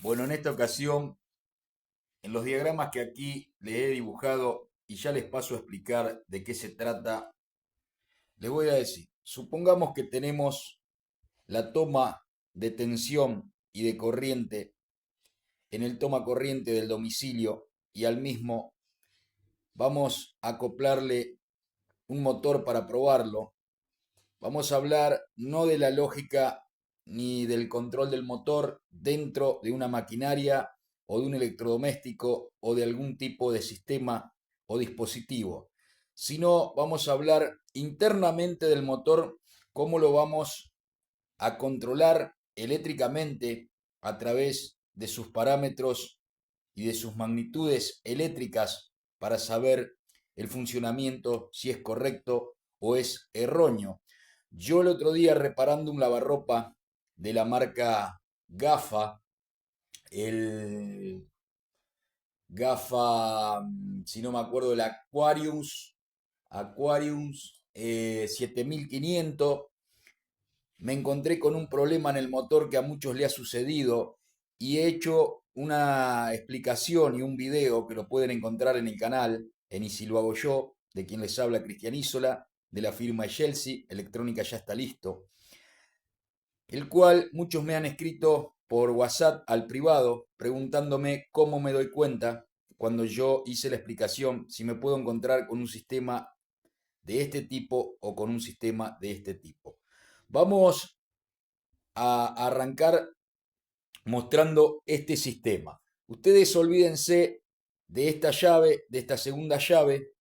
Bueno, en esta ocasión, en los diagramas que aquí les he dibujado y ya les paso a explicar de qué se trata, les voy a decir, supongamos que tenemos la toma de tensión y de corriente en el toma corriente del domicilio y al mismo vamos a acoplarle un motor para probarlo. Vamos a hablar no de la lógica ni del control del motor dentro de una maquinaria o de un electrodoméstico o de algún tipo de sistema o dispositivo, sino vamos a hablar internamente del motor, cómo lo vamos a controlar eléctricamente a través de sus parámetros y de sus magnitudes eléctricas para saber el funcionamiento, si es correcto o es erróneo. Yo el otro día reparando un lavarropa de la marca GAFA, el GAFA, si no me acuerdo, el Aquarius 7500, me encontré con un problema en el motor que a muchos le ha sucedido y he hecho una explicación y un video que lo pueden encontrar en el canal, en Y si lo hago yo, de quien les habla Cristian Isola, de la firma Chelsea, electrónica ya está listo, el cual muchos me han escrito por WhatsApp al privado preguntándome cómo me doy cuenta cuando yo hice la explicación si me puedo encontrar con un sistema de este tipo o con un sistema de este tipo. Vamos a arrancar mostrando este sistema. Ustedes olvídense de esta llave, de esta segunda llave,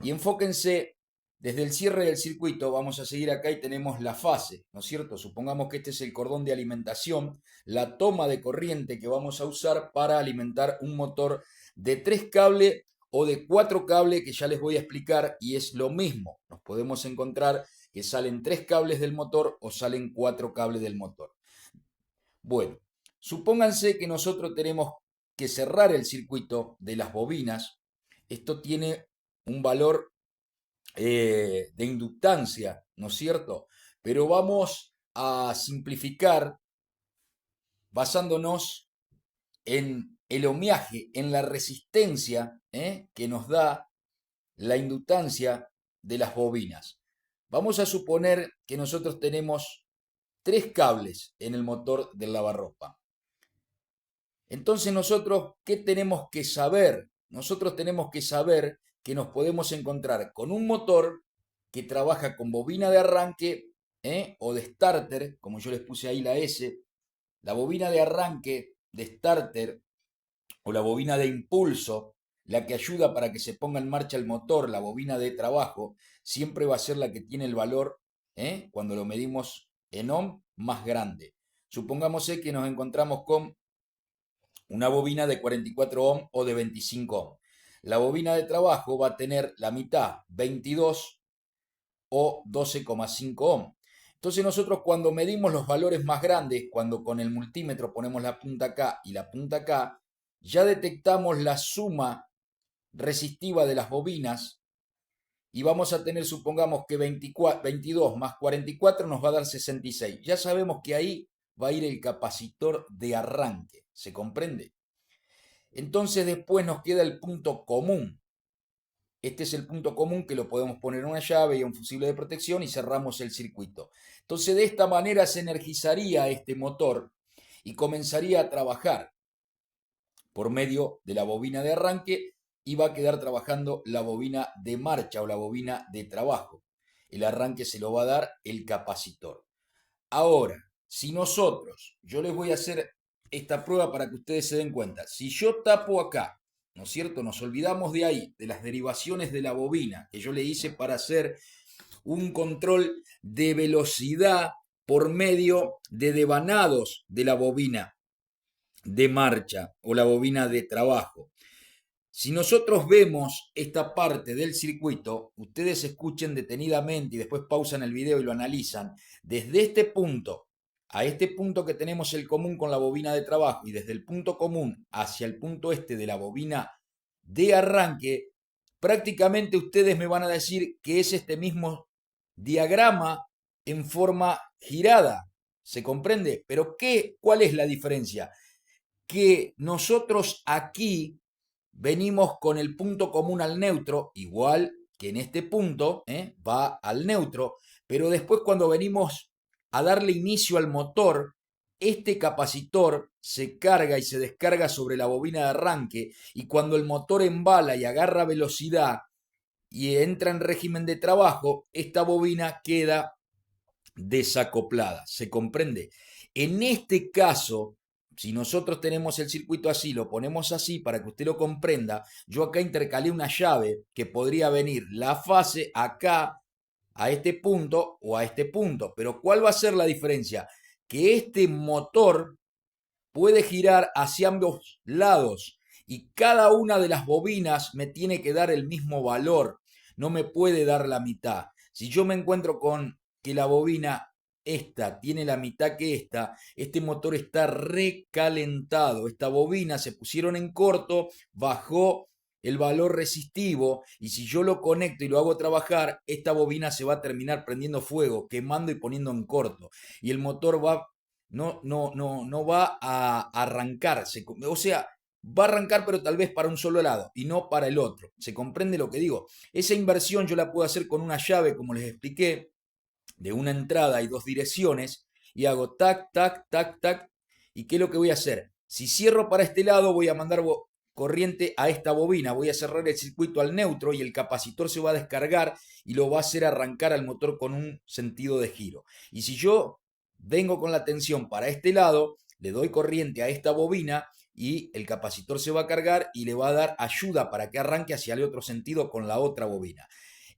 y enfóquense desde el cierre del circuito. Vamos a seguir acá y tenemos la fase, ¿no es cierto? Supongamos que este es el cordón de alimentación, la toma de corriente que vamos a usar para alimentar un motor de 3 cables o de 4 cables, que ya les voy a explicar, y es lo mismo. Nos podemos encontrar que salen 3 cables del motor o salen 4 cables del motor. Bueno, supónganse que nosotros tenemos que cerrar el circuito de las bobinas. Esto tiene un valor de inductancia, ¿no es cierto? Pero vamos a simplificar basándonos en el ohmiaje, en la resistencia que nos da la inductancia de las bobinas. Vamos a suponer que nosotros tenemos 3 cables en el motor del lavarropa. Entonces nosotros, ¿qué tenemos que saber? Nosotros tenemos que saber que nos podemos encontrar con un motor que trabaja con bobina de arranque o de starter, como yo les puse ahí la S, la bobina de arranque de starter o la bobina de impulso, la que ayuda para que se ponga en marcha el motor, la bobina de trabajo, siempre va a ser la que tiene el valor, cuando lo medimos en ohm, más grande. Supongamos que nos encontramos con una bobina de 44 ohm o de 25 ohm. La bobina de trabajo va a tener la mitad, 22 o 12,5 ohm. Entonces nosotros cuando medimos los valores más grandes, cuando con el multímetro ponemos la punta acá y la punta acá, ya detectamos la suma resistiva de las bobinas y vamos a tener, supongamos que 24, 22 más 44 nos va a dar 66. Ya sabemos que ahí va a ir el capacitor de arranque. ¿Se comprende? Entonces después nos queda el punto común. Este es el punto común que lo podemos poner en una llave y un fusible de protección y cerramos el circuito. Entonces de esta manera se energizaría este motor y comenzaría a trabajar por medio de la bobina de arranque y va a quedar trabajando la bobina de marcha o la bobina de trabajo. El arranque se lo va a dar el capacitor. Ahora, si nosotros, yo les voy a hacer esta prueba para que ustedes se den cuenta. Si yo tapo acá, ¿no es cierto? Nos olvidamos de ahí, de las derivaciones de la bobina que yo le hice para hacer un control de velocidad por medio de devanados de la bobina de marcha o la bobina de trabajo. Si nosotros vemos esta parte del circuito, ustedes escuchen detenidamente y después pausan el video y lo analizan. Desde este punto a este punto que tenemos el común con la bobina de trabajo y desde el punto común hacia el punto este de la bobina de arranque, prácticamente ustedes me van a decir que es este mismo diagrama en forma girada. ¿Se comprende? Pero ¿cuál es la diferencia? que nosotros aquí venimos con el punto común al neutro, igual que en este punto, va al neutro, pero después cuando venimos a darle inicio al motor, este capacitor se carga y se descarga sobre la bobina de arranque, y cuando el motor embala y agarra velocidad y entra en régimen de trabajo, esta bobina queda desacoplada. ¿Se comprende? En este caso, si nosotros tenemos el circuito así, lo ponemos así para que usted lo comprenda, yo acá intercalé una llave que podría venir la fase acá a este punto o a este punto. Pero ¿cuál va a ser la diferencia? Que este motor puede girar hacia ambos lados y cada una de las bobinas me tiene que dar el mismo valor, no me puede dar la mitad. Si yo me encuentro con que la bobina esta tiene la mitad que esta, este motor está recalentado, esta bobina se pusieron en corto, bajó el valor resistivo y si yo lo conecto y lo hago trabajar, esta bobina se va a terminar prendiendo fuego, quemando y poniendo en corto y el motor va no va a arrancarse. O sea, va a arrancar pero tal vez para un solo lado y no para el otro. ¿Se comprende lo que digo? Esa inversión yo la puedo hacer con una llave, como les expliqué, de una entrada y dos direcciones y hago tac, tac, tac, tac. ¿Y qué es lo que voy a hacer? Si cierro para este lado voy a mandar corriente a esta bobina, voy a cerrar el circuito al neutro y el capacitor se va a descargar y lo va a hacer arrancar al motor con un sentido de giro. Y si yo vengo con la tensión para este lado, le doy corriente a esta bobina y el capacitor se va a cargar y le va a dar ayuda para que arranque hacia el otro sentido con la otra bobina.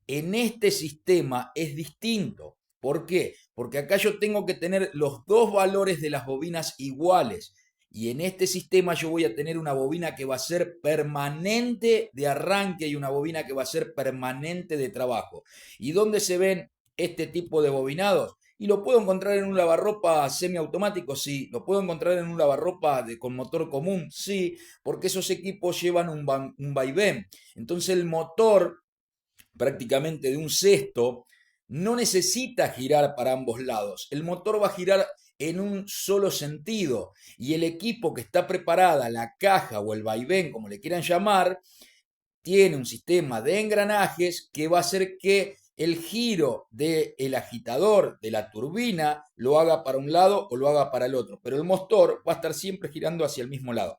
En este sistema es distinto. ¿Por qué? Porque acá yo tengo que tener los dos valores de las bobinas iguales. Y en este sistema yo voy a tener una bobina que va a ser permanente de arranque y una bobina que va a ser permanente de trabajo. ¿Y dónde se ven este tipo de bobinados? Y lo puedo encontrar en un lavarropa semiautomático, sí. Lo puedo encontrar en un lavarropa con motor común, sí. Porque esos equipos llevan un vaivén. Entonces el motor prácticamente de un cesto no necesita girar para ambos lados. El motor va a girar en un solo sentido y el equipo que está preparada, la caja o el vaivén, como le quieran llamar, tiene un sistema de engranajes que va a hacer que el giro del agitador de la turbina lo haga para un lado o lo haga para el otro, pero el motor va a estar siempre girando hacia el mismo lado.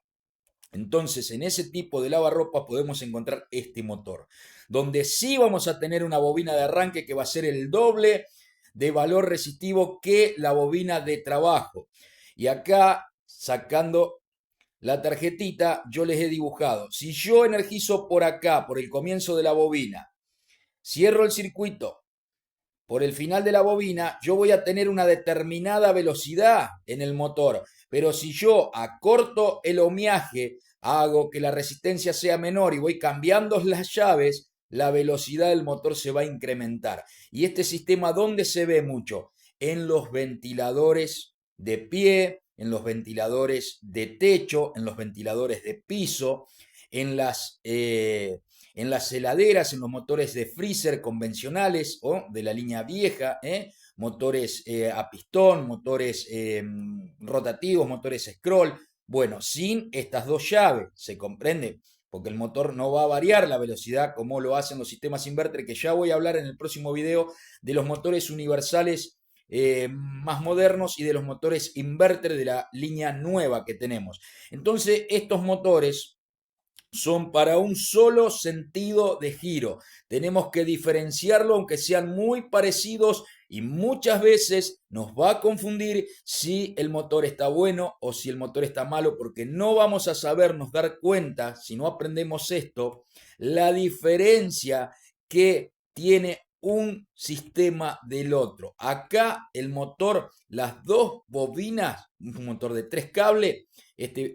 Entonces, en ese tipo de lavarropas podemos encontrar este motor, donde sí vamos a tener una bobina de arranque que va a ser el doble de valor resistivo que la bobina de trabajo. Y acá, sacando la tarjetita, yo les he dibujado. Si yo energizo por acá, por el comienzo de la bobina, cierro el circuito por el final de la bobina, yo voy a tener una determinada velocidad en el motor. Pero si yo acorto el ohmiaje, hago que la resistencia sea menor y voy cambiando las llaves, la velocidad del motor se va a incrementar. Y este sistema, ¿dónde se ve mucho? En los ventiladores de pie, en los ventiladores de techo, en los ventiladores de piso, en las heladeras, en los motores de freezer convencionales o de la línea vieja, motores a pistón, motores rotativos, motores scroll. Bueno, sin estas dos llaves, ¿se comprende? Porque el motor no va a variar la velocidad como lo hacen los sistemas inverter, que ya voy a hablar en el próximo video de los motores universales más modernos y de los motores inverter de la línea nueva que tenemos. Entonces, estos motores son para un solo sentido de giro. Tenemos que diferenciarlo aunque sean muy parecidos y muchas veces nos va a confundir si el motor está bueno o si el motor está malo, porque no vamos a sabernos dar cuenta, si no aprendemos esto, la diferencia que tiene un sistema del otro. Acá el motor, las dos bobinas, un motor de 3 cables,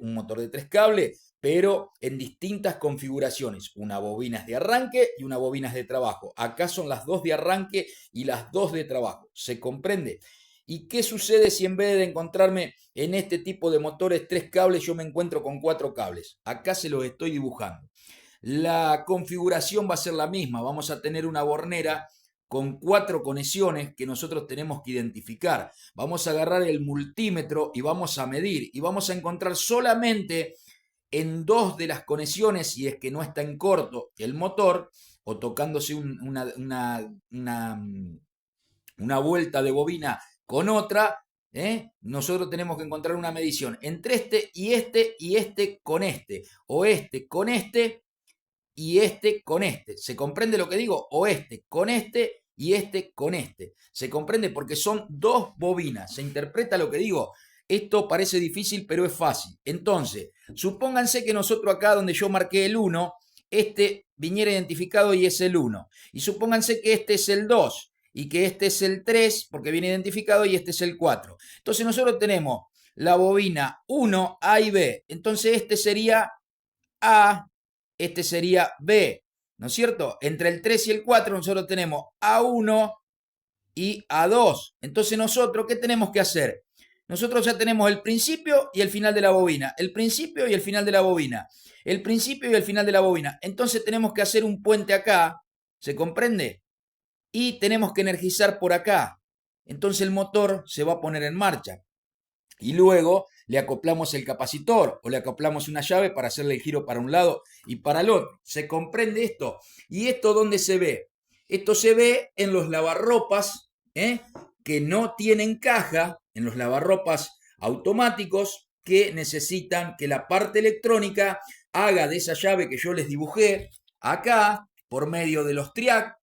un motor de 3 cables, pero en distintas configuraciones. Una bobina es de arranque y una bobina es de trabajo. Acá son las dos de arranque y las dos de trabajo. ¿Se comprende? ¿Y qué sucede si en vez de encontrarme en este tipo de motores 3 cables, yo me encuentro con 4 cables? Acá se los estoy dibujando. La configuración va a ser la misma. Vamos a tener una bornera con 4 conexiones que nosotros tenemos que identificar. Vamos a agarrar el multímetro y vamos a medir y vamos a encontrar solamente en 2 de las conexiones, si es que no está en corto el motor o tocándose una vuelta de bobina con otra, nosotros tenemos que encontrar una medición entre este y este y este con este, o este con este y este con este. ¿Se comprende lo que digo? O este con este y este con este. ¿Se comprende? Porque son 2 bobinas. ¿Se interpreta lo que digo? Esto parece difícil, pero es fácil. Entonces, supónganse que nosotros acá donde yo marqué el 1, este viniera identificado y es el 1. Y supónganse que este es el 2 y que este es el 3 porque viene identificado y este es el 4. Entonces nosotros tenemos la bobina 1, A y B. Entonces este sería A, este sería B, ¿no es cierto? Entre el 3 y el 4 nosotros tenemos A1 y A2. Entonces nosotros, ¿qué tenemos que hacer? Nosotros ya tenemos el principio y el final de la bobina, el principio y el final de la bobina, el principio y el final de la bobina. Entonces tenemos que hacer un puente acá, ¿se comprende? Y tenemos que energizar por acá. Entonces el motor se va a poner en marcha. Y luego le acoplamos el capacitor o le acoplamos una llave para hacerle el giro para un lado y para el otro. ¿Se comprende esto? ¿Y esto dónde se ve? Esto se ve en los lavarropas que no tienen caja, en los lavarropas automáticos que necesitan que la parte electrónica haga de esa llave que yo les dibujé acá por medio de los triac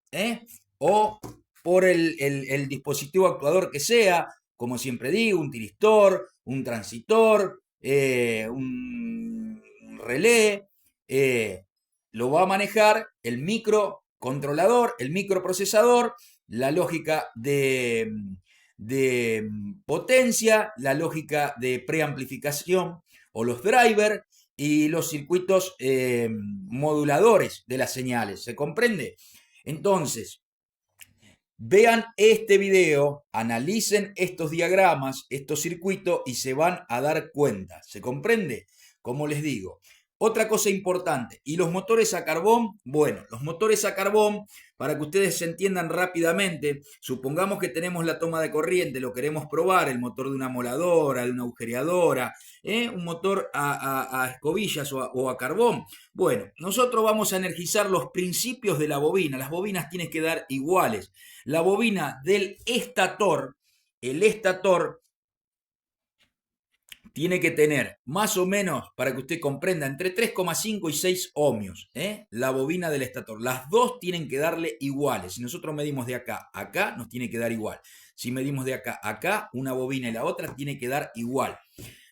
o por el dispositivo actuador que sea, como siempre digo, un tiristor, un transitor, un relé, lo va a manejar el microcontrolador, el microprocesador, la lógica de potencia, la lógica de preamplificación o los drivers y los circuitos moduladores de las señales. ¿Se comprende? Entonces, vean este video, analicen estos diagramas, estos circuitos y se van a dar cuenta. ¿Se comprende? Como les digo. Otra cosa importante, ¿y los motores a carbón? Bueno, los motores a carbón, para que ustedes se entiendan rápidamente, supongamos que tenemos la toma de corriente, lo queremos probar, el motor de una moladora, de una agujereadora, un motor a escobillas o a carbón. Bueno, nosotros vamos a energizar los principios de la bobina, las bobinas tienen que dar iguales. La bobina del estator, el estator tiene que tener más o menos, para que usted comprenda, entre 3,5 y 6 ohmios, la bobina del estator. Las dos tienen que darle iguales. Si nosotros medimos de acá a acá, nos tiene que dar igual. Si medimos de acá a acá, una bobina y la otra tiene que dar igual.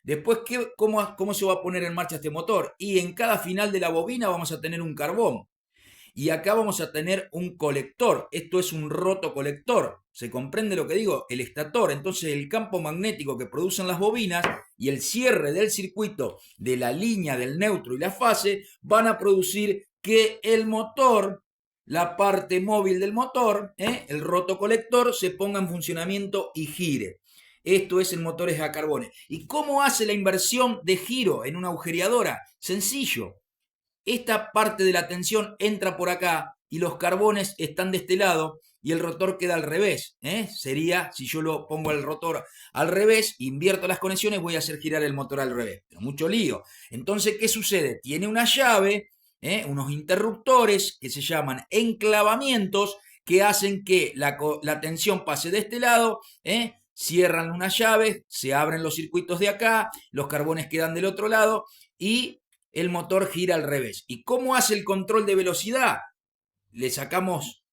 Después, ¿cómo se va a poner en marcha este motor? Y en cada final de la bobina vamos a tener un carbón. Y acá vamos a tener un colector. Esto es un rotocolector. ¿Se comprende lo que digo? El estator. Entonces el campo magnético que producen las bobinas y el cierre del circuito de la línea del neutro y la fase van a producir que el motor, la parte móvil del motor, el rotocolector, se ponga en funcionamiento y gire. Esto es en motores a carbones. ¿Y cómo hace la inversión de giro en una agujereadora? Sencillo. Esta parte de la tensión entra por acá y los carbones están de este lado y el rotor queda al revés. Sería, si yo lo pongo el rotor al revés, invierto las conexiones, voy a hacer girar el motor al revés. Pero mucho lío. Entonces, ¿qué sucede? Tiene una llave, unos interruptores que se llaman enclavamientos que hacen que la tensión pase de este lado, cierran una llave, se abren los circuitos de acá, los carbones quedan del otro lado y el motor gira al revés. ¿Y cómo hace el control de velocidad? ¿Le sacamos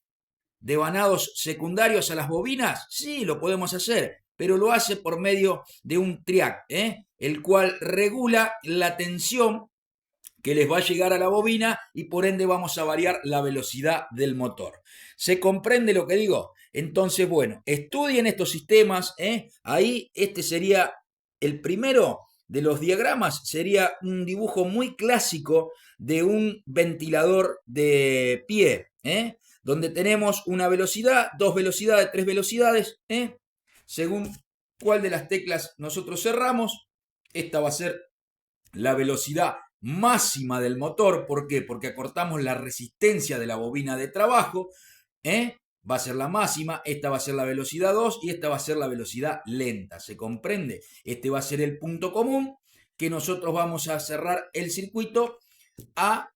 devanados secundarios a las bobinas? Sí, lo podemos hacer, pero lo hace por medio de un triac, el cual regula la tensión que les va a llegar a la bobina y por ende vamos a variar la velocidad del motor. ¿Se comprende lo que digo? Entonces, bueno, estudien estos sistemas, ahí este sería el primero de los diagramas, sería un dibujo muy clásico de un ventilador de pie, donde tenemos una velocidad, dos velocidades, tres velocidades, según cuál de las teclas nosotros cerramos, esta va a ser la velocidad máxima del motor. ¿Por qué? Porque acortamos la resistencia de la bobina de trabajo, va a ser la máxima, esta va a ser la velocidad 2 y esta va a ser la velocidad lenta. ¿Se comprende? Este va a ser el punto común que nosotros vamos a cerrar el circuito a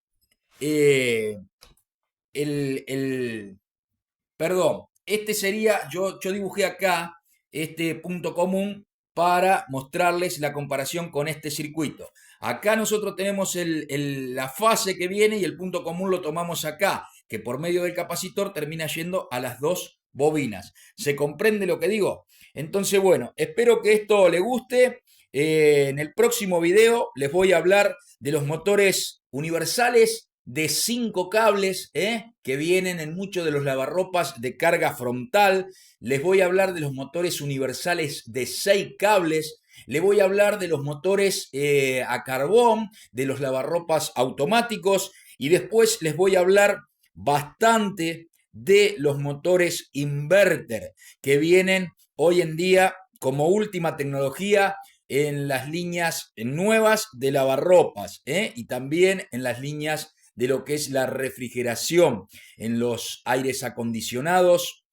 eh, perdón, este sería, yo dibujé acá este punto común para mostrarles la comparación con este circuito. Acá nosotros tenemos la fase que viene y el punto común lo tomamos acá, que por medio del capacitor termina yendo a las dos bobinas. ¿Se comprende lo que digo? Entonces, bueno, espero que esto le guste. En el próximo video les voy a hablar de los motores universales de 5 cables que vienen en muchos de los lavarropas de carga frontal. Les voy a hablar de los motores universales de 6 cables. Les voy a hablar de los motores a carbón, de los lavarropas automáticos y después les voy a hablar bastante de los motores inverter que vienen hoy en día como última tecnología en las líneas nuevas de lavarropas y también en las líneas de lo que es la refrigeración, en los aires acondicionados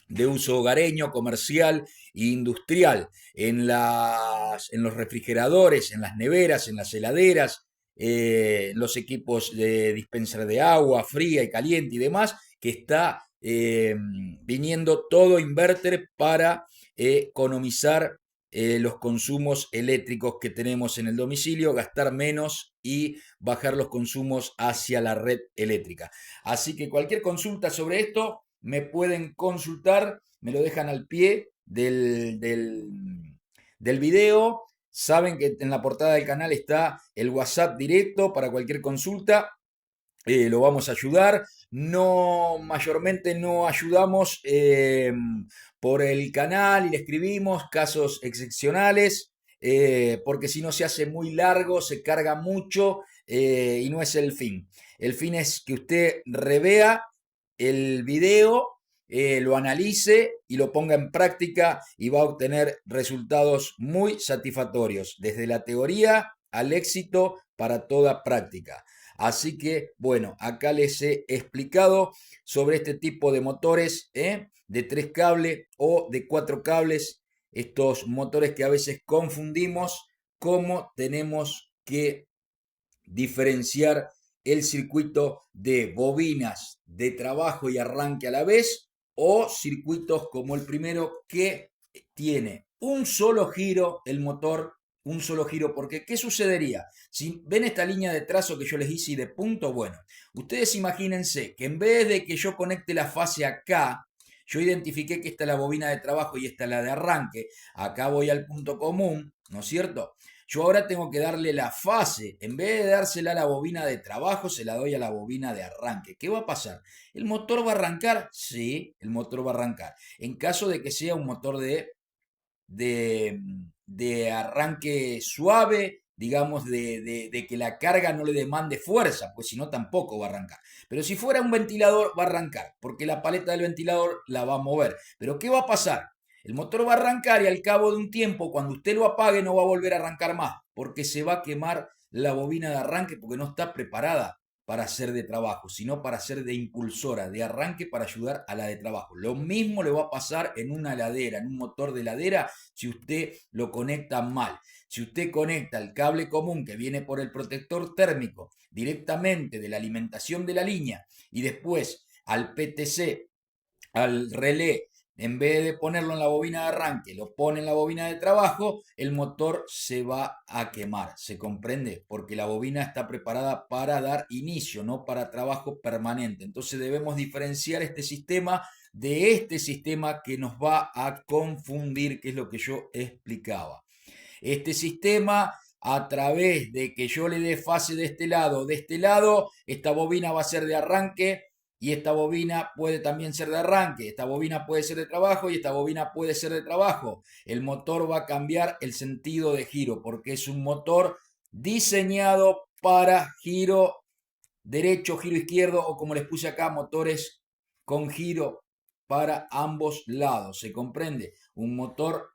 de uso hogareño, comercial e industrial, en los refrigeradores, en las neveras, en las heladeras, los equipos de dispenser de agua fría y caliente y demás, que está viniendo todo inverter para economizar los consumos eléctricos que tenemos en el domicilio, gastar menos y bajar los consumos hacia la red eléctrica. Así que cualquier consulta sobre esto me pueden consultar, me lo dejan al pie del video. Saben que en la portada del canal está el WhatsApp directo para cualquier consulta. Lo vamos a ayudar. No, mayormente no ayudamos por el canal y le escribimos casos excepcionales, porque si no se hace muy largo, se carga mucho y no es el fin. El fin es que usted revea el video, lo analice y lo ponga en práctica y va a obtener resultados muy satisfactorios, desde la teoría al éxito para toda práctica. Así que, bueno, acá les he explicado sobre este tipo de motores de 3 cables o de 4 cables, estos motores que a veces confundimos, cómo tenemos que diferenciar el circuito de bobinas de trabajo y arranque a la vez o circuitos como el primero que tiene un solo giro el motor, un solo giro, porque ¿qué sucedería? Si ven esta línea de trazo que yo les hice y de punto, bueno, ustedes imagínense que en vez de que yo conecte la fase acá, yo identifiqué que esta es la bobina de trabajo y esta es la de arranque, acá voy al punto común, ¿no es cierto? Yo ahora tengo que darle la fase. En vez de dársela a la bobina de trabajo, se la doy a la bobina de arranque. ¿Qué va a pasar? ¿El motor va a arrancar? Sí, el motor va a arrancar. En caso de que sea un motor de arranque suave, digamos, de que la carga no le demande fuerza, pues si no tampoco va a arrancar. Pero si fuera un ventilador, va a arrancar, porque la paleta del ventilador la va a mover. Pero ¿qué va a pasar? El motor va a arrancar y al cabo de un tiempo, cuando usted lo apague, no va a volver a arrancar más, porque se va a quemar la bobina de arranque porque no está preparada para ser de trabajo, sino para ser de impulsora, de arranque para ayudar a la de trabajo. Lo mismo le va a pasar en una heladera, en un motor de heladera, si usted lo conecta mal. Si usted conecta el cable común que viene por el protector térmico directamente de la alimentación de la línea y después al PTC, al relé, en vez de ponerlo en la bobina de arranque, lo pone en la bobina de trabajo, el motor se va a quemar. ¿Se comprende? Porque la bobina está preparada para dar inicio, no para trabajo permanente. Entonces debemos diferenciar este sistema de este sistema que nos va a confundir, que es lo que yo explicaba. Este sistema, a través de que yo le dé fase de este lado, esta bobina va a ser de arranque y esta bobina puede también ser de arranque, esta bobina puede ser de trabajo y esta bobina puede ser de trabajo. El motor va a cambiar el sentido de giro porque es un motor diseñado para giro derecho, giro izquierdo o como les puse acá, motores con giro para ambos lados. ¿Se comprende? Un motor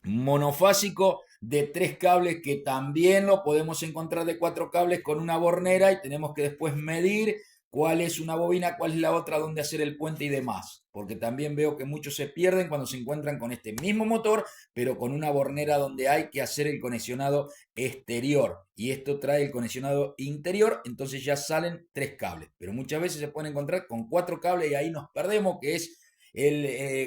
monofásico de 3 cables que también lo podemos encontrar de 4 cables con una bornera y tenemos que después medir cuál es una bobina, cuál es la otra, dónde hacer el puente y demás. Porque también veo que muchos se pierden cuando se encuentran con este mismo motor, pero con una bornera donde hay que hacer el conexionado exterior. Y esto trae el conexionado interior, entonces ya salen 3 cables. Pero muchas veces se pueden encontrar con 4 cables y ahí nos perdemos, que es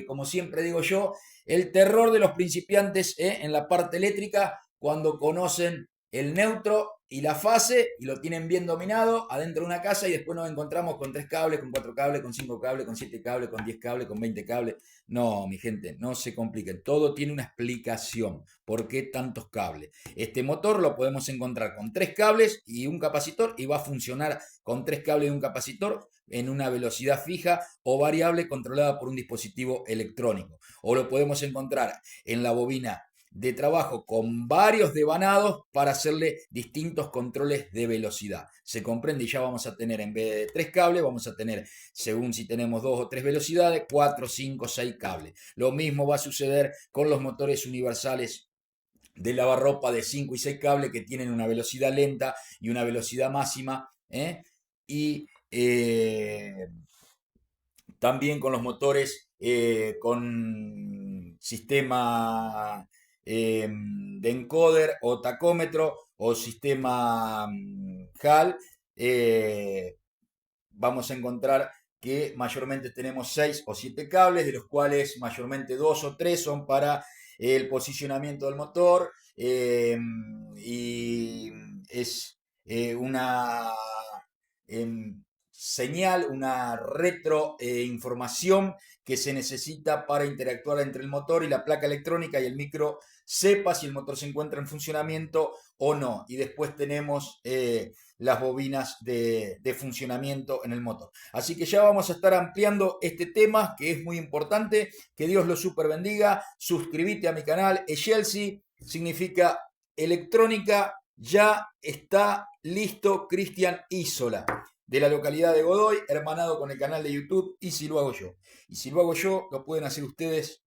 como siempre digo yo, el terror de los principiantes en la parte eléctrica cuando conocen el neutro y la fase y lo tienen bien dominado adentro de una casa y después nos encontramos con 3 cables, con 4 cables, con 5 cables, con 7 cables, con 10 cables, con 20 cables. No, mi gente, no se compliquen. Todo tiene una explicación. ¿Por qué tantos cables? Este motor lo podemos encontrar con 3 cables y un capacitor y va a funcionar con 3 cables y un capacitor en una velocidad fija o variable controlada por un dispositivo electrónico. O lo podemos encontrar en la bobina de trabajo con varios devanados para hacerle distintos controles de velocidad. Se comprende y ya vamos a tener, en vez de 3 cables, vamos a tener, según si tenemos 2 o 3 velocidades, 4, 5, 6 cables. Lo mismo va a suceder con los motores universales de lavarropa de 5 y 6 cables que tienen una velocidad lenta y una velocidad máxima. Y también con los motores con sistema de encoder o tacómetro o sistema HAL, vamos a encontrar que mayormente tenemos 6 o 7 cables, de los cuales mayormente 2 o 3 son para el posicionamiento del motor y es una señal, una retroinformación que se necesita para interactuar entre el motor y la placa electrónica y el micro sepa si el motor se encuentra en funcionamiento o no. Y después tenemos las bobinas de funcionamiento en el motor. Así que ya vamos a estar ampliando este tema que es muy importante. Que Dios lo super bendiga. Suscríbete a mi canal. Chelsea significa electrónica. Ya está listo Cristian Isola, de la localidad de Godoy, hermanado con el canal de YouTube Y si lo hago yo. Y si lo hago yo, lo pueden hacer ustedes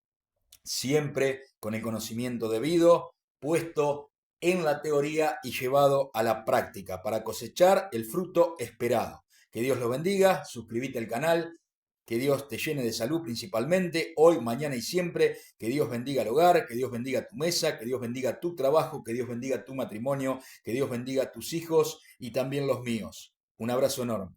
siempre con el conocimiento debido, puesto en la teoría y llevado a la práctica para cosechar el fruto esperado. Que Dios los bendiga, suscríbete al canal, que Dios te llene de salud principalmente, hoy, mañana y siempre, que Dios bendiga el hogar, que Dios bendiga tu mesa, que Dios bendiga tu trabajo, que Dios bendiga tu matrimonio, que Dios bendiga tus hijos y también los míos. Un abrazo enorme.